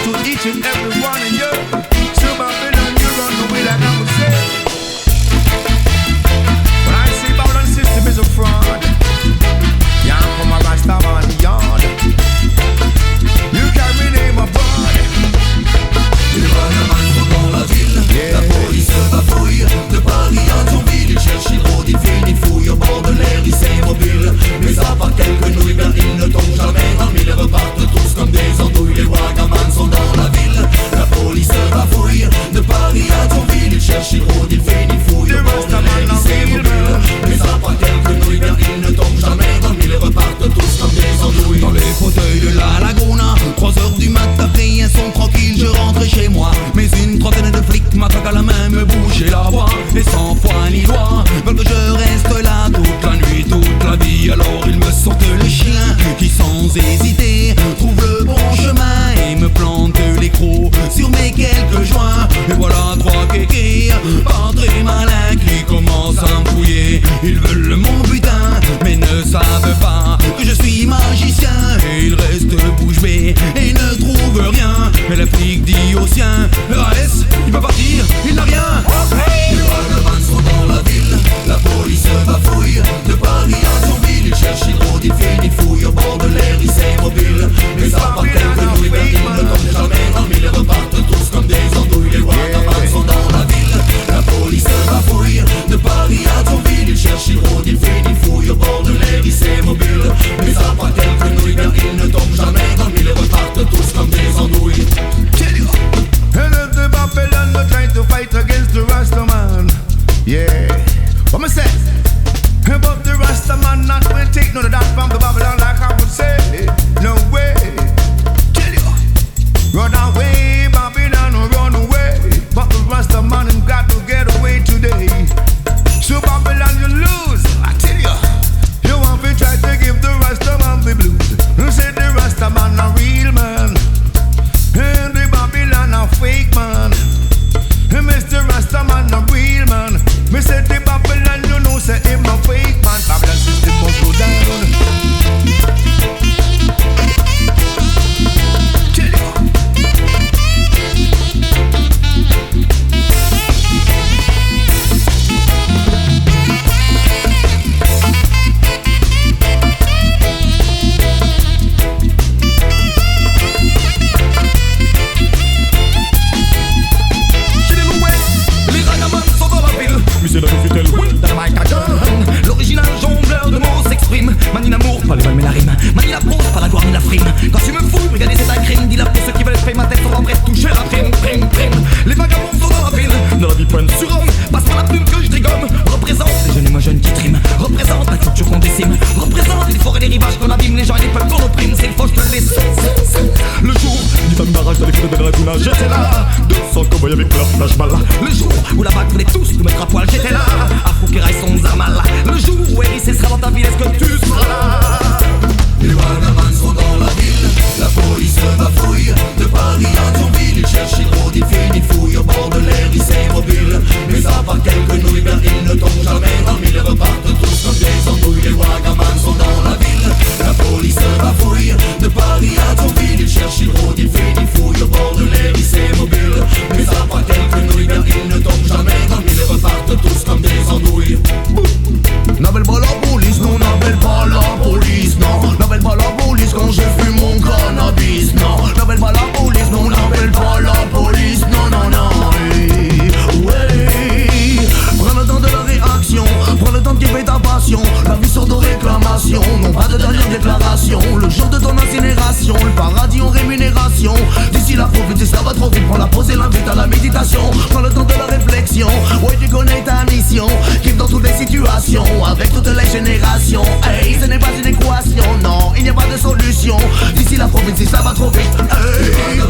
to each and every one of you. So Babylon, you run away like I would say. When I say Babylon system is a fraud, can't come a Rasta man yard. You carry name abroad. Les vagabonds sont dans la ville, la police bafouille. De Paris à Thionville, ils cherchent, ils rôdent, ils filent, ils fouillent. Au bord de l'air, ils s'immobilent. Mais à part quelques nouilles, ben ils ne tombent jamais dans le mille. Ils repartent tous comme des andouilles. Les vagabonds sont dans la ville, la police bafouille. De Paris à Thionville, ils cherchent, ils rôdent, ils filent, ils fouillent. Au bord de l'air, ils s'immobilent. Mais à part quelques nouilles, ben ils ne tombent jamais dans le mille. Ils repartent tous comme des andouilles. Dans les fauteuils de la Laguna, 3h du mat, après ils sont tranquilles, je rentre chez moi. Mais une trentaine de flics m'attaquent à la main, me bouger la voix. Et sans foi ni loi, veulent que je reste là toute la nuit, toute la vie. Alors ils me sortent le chien qui sans hésiter trouve le bon chemin et me plante les crocs sur mes quelques joints. Et voilà trois kékés, pas très malins, qui commencent à me fouiller. Ils veulent mon butin, mais ne savent pas que je suis magicien. Et ils restent bouche bée et ne trouvent rien. Mais le flic dit au sien, le AS, il peut partir, il n'a rien. Les vagabonds sont dans la ville, la police bafouille. De Paris à Thionville, ils cherchent, ils rôdent, ils filent, ils fouillent. Au bord de l'air, ils s'immobilent. Mais à part quelques nouilles, ben ils ne tombent jamais dans le mille. Ils repartent tous comme des andouilles. Les vagabonds sont dans la ville, la police bafouille. De Paris à Thionville, ils cherchent, ils rôdent, ils filent, ils fouillent. Au bord de l'air, ils s'immobilent. Mais à part quelques nouilles, ben ils ne tombent jamais dans le mille. Ils repartent tous comme des andouilles. And if the Babylon not trying to fight against the Rasta man, yeah. What me say? But the Rasta man not will take none of that from the Babylon like I would say. No way. Tell you. Run away, Babylon, run away. But the Rasta man ain't got to get away today. So Babylon you lose, I tell you. You want to try to give the Rasta man the blues. You say the Rasta man a real man. And the Babylon a fake man. Mr. Rasta man a real man. Me say the Babylon you know say him a fake man. Babylon system must go down. Tell you. L'original jongleur de mots s'exprime. Manie l'amour, pas le vol mais la rime. Manie la prose, pas la gloire ni la frime. Quand tu me fous, brigader c'est un crime. Dis-la pour ceux qui veulent payer ma tête sont en train de toucher la prime, prime, prime. Les vagabonds sont dans la ville, dans la vie pleine sur homme. Passe-moi la plume que je trigomme. Représente les jeunes et moi jeunes qui triment. Représente la culture qu'on décime. Représente les forêts et les rivages qu'on abîme. Les gens et les peuples qu'on opprime. C'est faux, je te le laisse. Le jour du fameux barrage dans les côtes de la Laguna, j'étais là. 200 cowboys avec leur flashball. Le jour où la vague voulait tous nous mettre à poil, j'étais là. À Fouquet son Zamal. Le jour où Eris sera dans ta ville, est-ce que tu seras là? Les vagabonds sont dans la ville, la police bafouille. De Paris à Thionville, ils cherchent, ils rôdent, ils filent, ils fouillent. Au bord de l'air, ils s'immobilent. Mais à part quelques nouilles, ben ils ne tombent jamais dans le mille. Ils repartent tous comme des andouilles. Les vagabonds sont dans la ville, la police bafouille. De Paris à Thionville, ils cherchent, ils rôdent, ils filent, ils fouillent. Au bord de l'air, ils s'immobilent. Mais à part quelques nouilles, ben ils ne tombent jamais dans le mille. Ils repartent tous comme des andouilles. N'appelle pas la police, non, n'appelle pas la police, non. N'appelle pas la police quand je fume mon cannabis, non. N'appelle pas la police, non, n'appelle pas la police, non, non, non. Ouais. Prends le temps de la réaction, prends le temps de kiffer ta passion. La vie sort de réclamation, non pas de dernière déclaration. Le jour de ton incinération, le paradis en rémunération. D'ici la prophétie, ça va trop vite, prends la pause et l'invite à la méditation. Prends le temps de la réflexion, ouais tu connais ta mission. Kiffe dans toutes les situations, avec toutes les générations. Hey, ce n'est pas une équation, non, il n'y a pas de solution. D'ici la prophétie, ça va trop vite. Hey.